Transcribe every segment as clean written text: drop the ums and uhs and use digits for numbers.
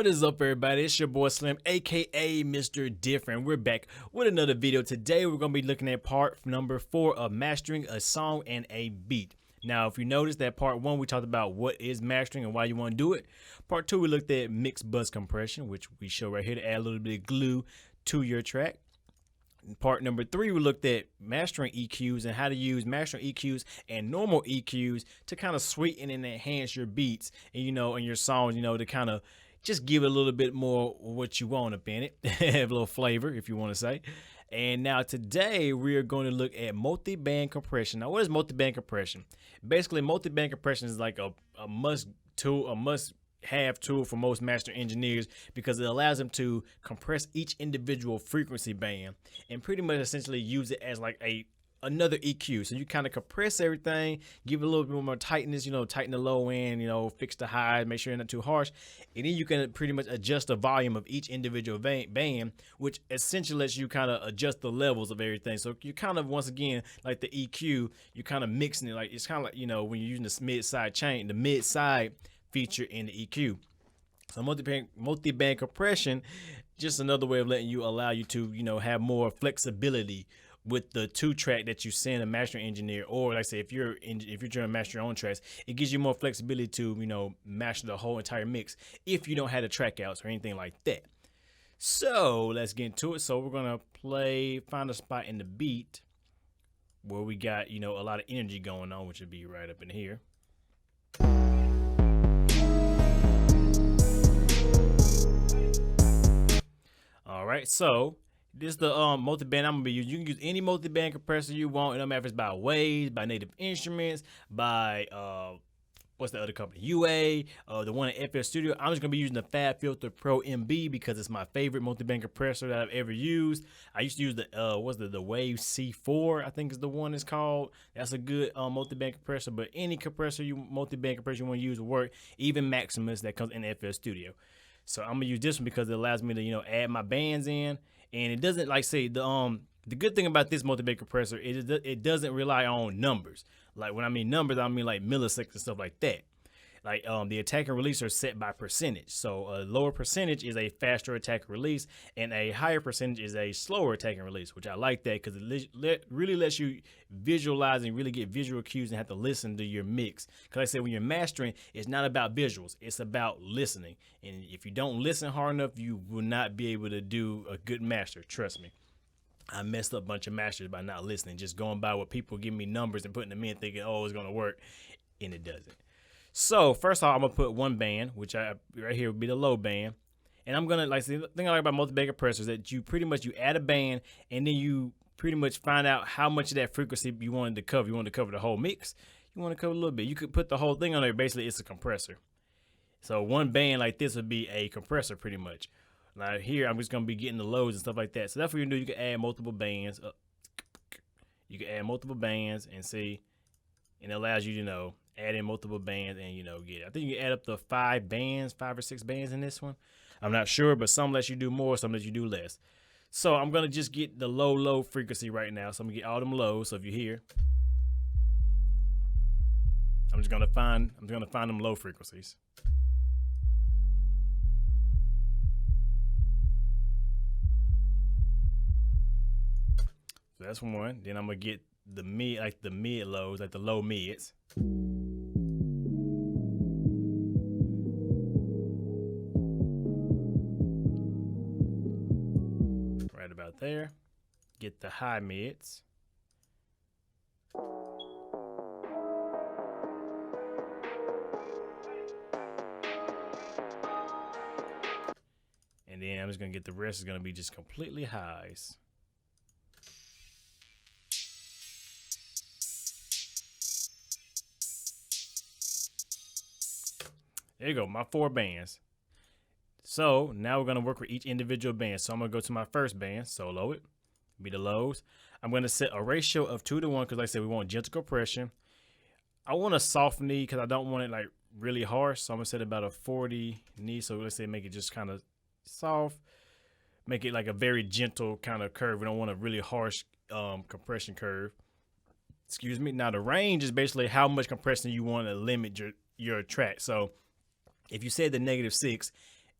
What is up, everybody? It's your boy Slim, aka Mr. Different. We're back with another video. Today we're going to be looking at part number 4 of mastering a song and a beat. Now, if you notice that part 1 we talked about what is mastering and why you want to do it. Part 2 we looked at mix bus compression, which we show right here to add a little bit of glue to your track. In part number 3 we looked at mastering EQs and how to use mastering EQs and normal EQs to kind of sweeten and enhance your beats and and your songs, to kind of just give it a little bit more what you want up in it. Have a little flavor, if you want to say. And now today we are going to look at multi-band compression. Now, what is multi-band compression? Basically, multi-band compression is like a must have tool for most master engineers because it allows them to compress each individual frequency band and pretty much essentially use it as like another EQ. So you kind of compress everything, give it a little bit more tightness, tighten the low end, fix the highs, make sure it's not too harsh. And then you can pretty much adjust the volume of each individual band, which essentially lets you kind of adjust the levels of everything. So you kind of, once again, like the EQ, you're kind of mixing it. Like it's kind of like, when you're using the mid-side chain, the mid-side feature in the EQ. So multi-band compression, just another way of allow you to, have more flexibility with the 2-track that you send a mastering engineer, or like I say, if you're trying to master your own tracks, it gives you more flexibility to master the whole entire mix if you don't have the track outs or anything like that. So let's get into it. So we're gonna find a spot in the beat where we got a lot of energy going on, which would be right up in here. All right, so this is the multi-band I'm gonna be using. You can use any multi-band compressor you want. It don't matter if it's by Waves, by Native Instruments, by what's the other company? UA, the one at FL Studio. I'm just gonna be using the FabFilter Pro MB because it's my favorite multi-band compressor that I've ever used. I used to use the Wave C4, I think is the one it's called. That's a good multi-band compressor. But any multi-band compressor you want to use will work. Even Maximus that comes in FL Studio. So I'm gonna use this one because it allows me to add my bands in. And it doesn't, like say, the good thing about this multi-band compressor is it doesn't rely on numbers. Like when I mean numbers, I mean like milliseconds and stuff like that. Like the attack and release are set by percentage. So a lower percentage is a faster attack and release, and a higher percentage is a slower attack and release, which I like that because it really lets you visualize and really get visual cues and have to listen to your mix. Because like I said, when you're mastering, it's not about visuals, it's about listening. And if you don't listen hard enough, you will not be able to do a good master. Trust me. I messed up a bunch of masters by not listening, just going by what people give me numbers and putting them in thinking, oh, it's going to work, and it doesn't. So first off, I'm gonna put one band, which right here would be the low band, and I'm gonna the thing I like about multi-band compressors is that you add a band and then you pretty much find out how much of that frequency you wanted to cover. You want to cover the whole mix. You want to cover a little bit. You could put the whole thing on there. Basically, it's a compressor. So one band like this would be a compressor pretty much. Now here, I'm just gonna be getting the lows and stuff like that. So that's what you do. You can add multiple bands. You can add multiple bands and see, and it allows you to add in multiple bands and get it. I think you can add up to 5 or 6 bands in this one. I'm not sure, but some lets you do more, some lets you do less. So I'm gonna just get the low frequency right now. So I'm gonna get all them lows. So if you hear, I'm gonna find them low frequencies. So that's one. Then I'm gonna get the mid lows, like the low mids. Right about there. Get the high mids. And then I'm just gonna get the rest is gonna be just completely highs. There you go, my 4 bands. So now we're gonna work with each individual band. So I'm gonna go to my first band, solo it, be the lows. I'm gonna set a ratio of 2 to 1 because like I said, we want gentle compression. I want a soft knee because I don't want it like really harsh. So I'm gonna set about a 40 knee. So let's say make it just kind of soft. Make it like a very gentle kind of curve. We don't want a really harsh compression curve. Excuse me. Now the range is basically how much compression you want to limit your track. So if you said the -6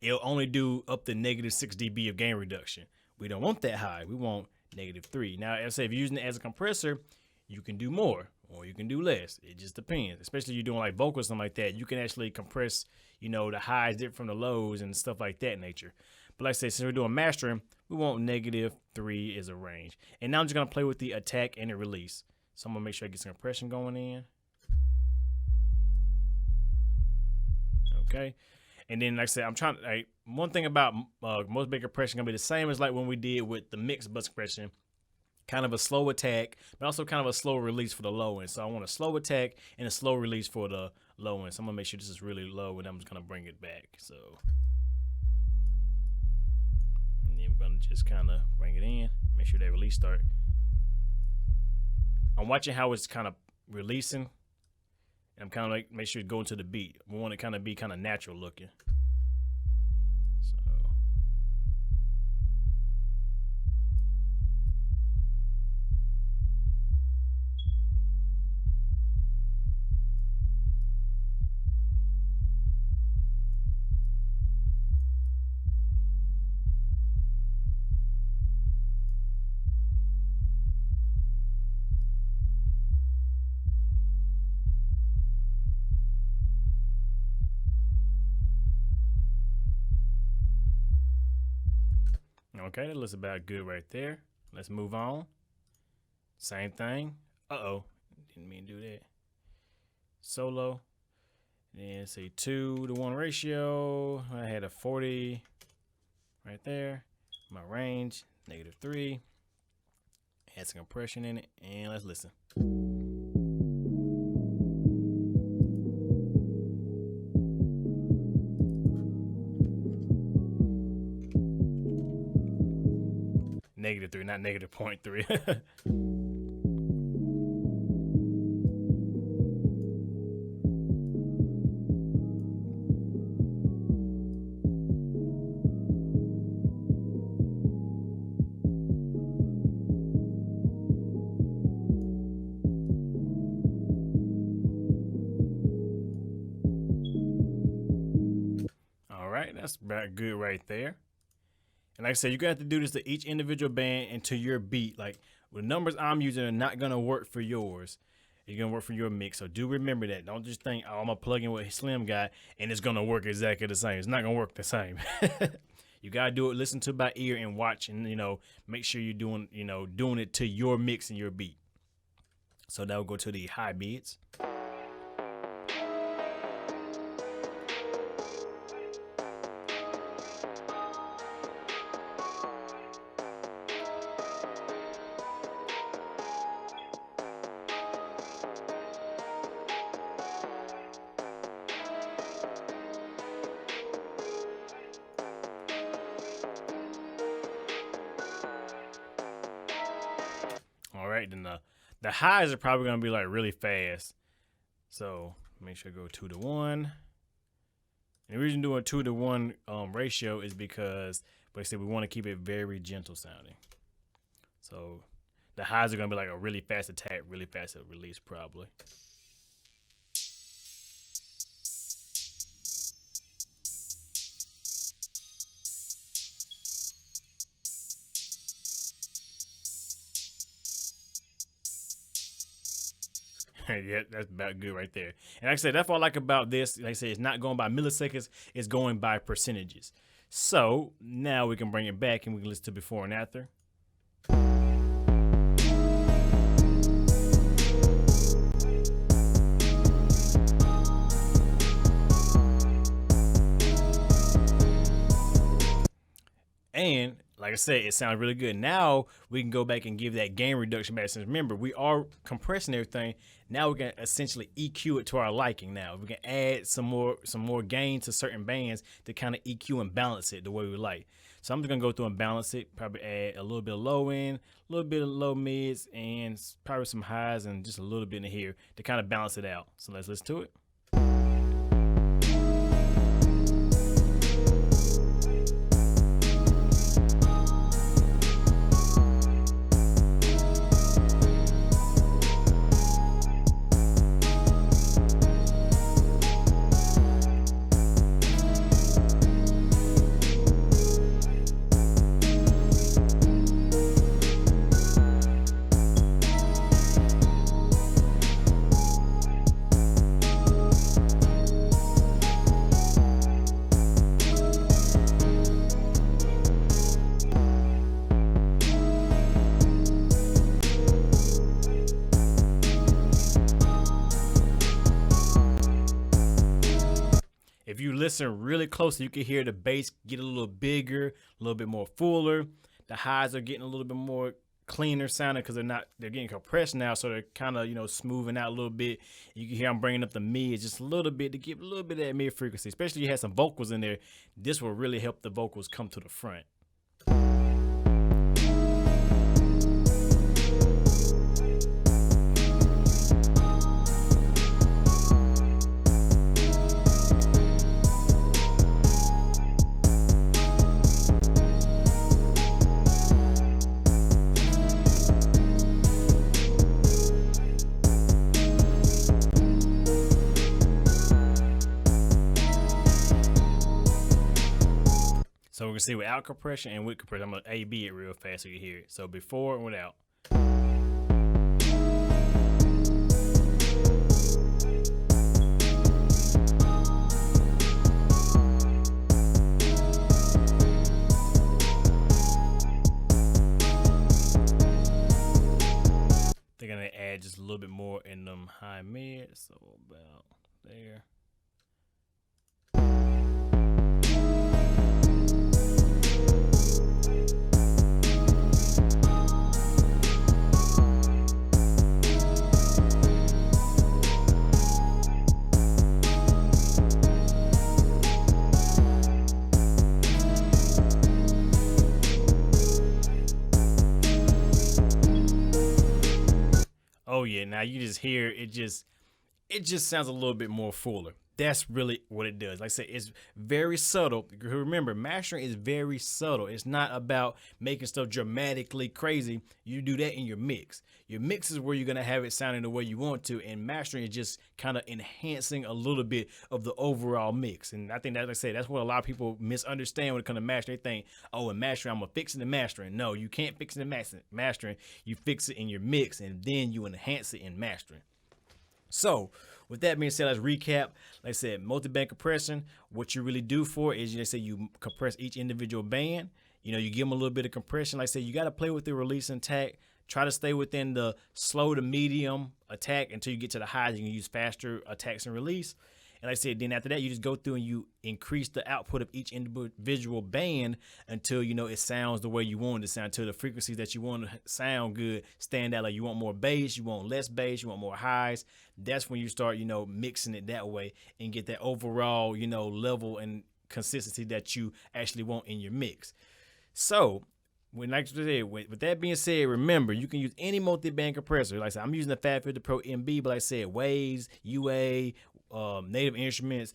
it'll only do up to -6 dB of gain reduction. We don't want that high. We want -3. Now, as I say, if you're using it as a compressor, you can do more or you can do less. It just depends. Especially if you're doing like vocals, something like that. You can actually compress, the highs different from the lows and stuff like that nature. But like I said, since we're doing mastering, we want -3 as a range. And now I'm just going to play with the attack and the release. So I'm going to make sure I get some compression going in. Okay. And then, like I said, I'm trying to, one thing about multiband compression going to be the same as like when we did with the mixed bus compression. Kind of a slow attack, but also kind of a slow release for the low end. So I want a slow attack and a slow release for the low end. So I'm going to make sure this is really low, and I'm just going to bring it back. So, and then we're going to just kind of bring it in, make sure that release start. I'm watching how it's kind of releasing. And I'm kind of like, make sure it go into the beat. We want it kind of be kind of natural looking. So. Okay, that looks about good right there. Let's move on. Same thing. Uh-oh. Didn't mean to do that. Solo. Then say 2-to-1 ratio. I had a 40 right there. My range, -3. Add some compression in it, and let's listen. -3, not -0.3. All right, that's about good right there. And like I said, you're going to have to do this to each individual band and to your beat. Like, the numbers I'm using are not going to work for yours. It's going to work for your mix. So do remember that. Don't just think, oh, I'm going to plug in with Slim Guy and it's going to work exactly the same. It's not going to work the same. You got to do it, listen to it by ear and watch and, make sure you're doing, doing it to your mix and your beat. So now we'll go to the high beats. All right, then the highs are probably going to be like really fast. So make sure I go 2-to-1. And the reason doing 2-to-1 ratio is because, like I said, we want to keep it very gentle sounding. So the highs are going to be like a really fast attack, really fast release probably. Yeah, that's about good right there. And like I said, that's what I like about this. Like I said, it's not going by milliseconds, it's going by percentages. So now we can bring it back and we can listen to before and after. And like I said, it sounds really good. Now we can go back and give that gain reduction back. Since remember, we are compressing everything. Now we can essentially EQ it to our liking. Now we can add some more gain to certain bands to kind of EQ and balance it the way we like. So I'm just gonna go through and balance it. Probably add a little bit of low end, a little bit of low mids, and probably some highs and just a little bit in here to kind of balance it out. So let's listen to it. listen really closely, you can hear the bass get a little bigger, a little bit more fuller. The highs are getting a little bit more cleaner sounding because they're getting compressed now, so they're kind of, you know, smoothing out a little bit. You can hear I'm bringing up the mids just a little bit to give a little bit of that mid frequency, especially if you had some vocals in there. This will really help the vocals come to the front. So we can see without compression and with compression. I'm gonna A/B it real fast so you hear it. So before and without. I think I'm gonna add just a little bit more in them high mid, so about there. Oh yeah, now you just hear it just sounds a little bit more fuller. That's really what it does. Like I said, it's very subtle. Remember, mastering is very subtle. It's not about making stuff dramatically crazy. You do that in your mix. Your mix is where you're gonna have it sounding the way you want to, and mastering is just kind of enhancing a little bit of the overall mix. And I think that, like I said, that's what a lot of people misunderstand when it comes to mastering. They think, oh, in mastering, I'm gonna fix it in mastering. No, you can't fix it in mastering. You fix it in your mix, and then you enhance it in mastering. So with that being said, let's recap. Like I said, multi-band compression, what you really do for it is, you say you compress each individual band. You know, you give them a little bit of compression. Like I said, you got to play with the release and attack. Try to stay within the slow to medium attack until you get to the highs. You can use faster attacks and release. And like I said, then after that, you just go through and you increase the output of each individual band until, you know, it sounds the way you want it to sound, until the frequencies that you want to sound good stand out. Like you want more bass, you want less bass, you want more highs. That's when you start, you know, mixing it that way and get that overall, you know, level and consistency that you actually want in your mix. So like I said, with that being said, remember, you can use any multi-band compressor. Like I said, I'm using the Fab 50 Pro MB, but like I said, Waves, UA, Native Instruments,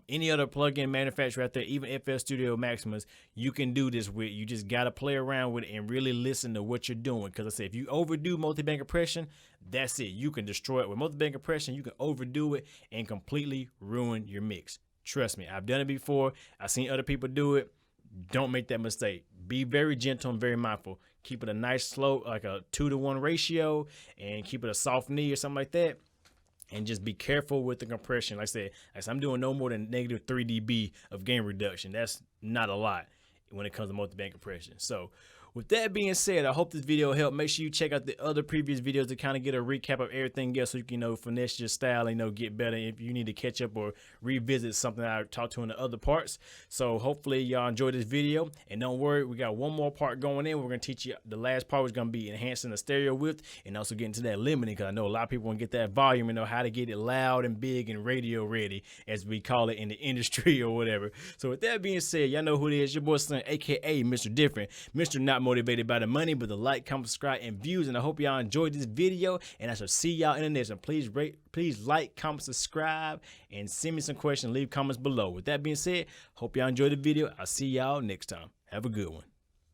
any other plug-in manufacturer out there, even FL Studio Maximus, you can do this with. You just got to play around with it and really listen to what you're doing. Because I said, if you overdo multi-band compression, that's it. You can destroy it. With multi-band compression, you can overdo it and completely ruin your mix. Trust me, I've done it before. I've seen other people do it. Don't make that mistake. Be very gentle and very mindful. Keep it a nice slow, like a 2-to-1 ratio, and keep it a soft knee or something like that. And just be careful with the compression. Like I said, I'm doing no more than -3 dB of gain reduction. That's not a lot when it comes to multi-band compression. So with that being said, I hope this video helped. Make sure you check out the other previous videos to kind of get a recap of everything else so you can, you know, finesse your style and, you know, get better if you need to catch up or revisit something I talked to in the other parts. So hopefully y'all enjoyed this video. And don't worry, we got one more part going in. We're going to teach you, the last part was going to be enhancing the stereo width and also getting to that limiting, because I know a lot of people want to get that volume and know how to get it loud and big and radio ready, as we call it in the industry or whatever. So with that being said, y'all know who it is. Your boy Slim, aka Mr. Different, Mr. Not Motivated by the money, but the like, comment, subscribe, and views. And I hope y'all enjoyed this video, and I shall see y'all in the next one. Please like, comment, subscribe, and send me some questions. Leave comments below. With that being said, hope y'all enjoyed the video. I'll see y'all next time. Have a good one.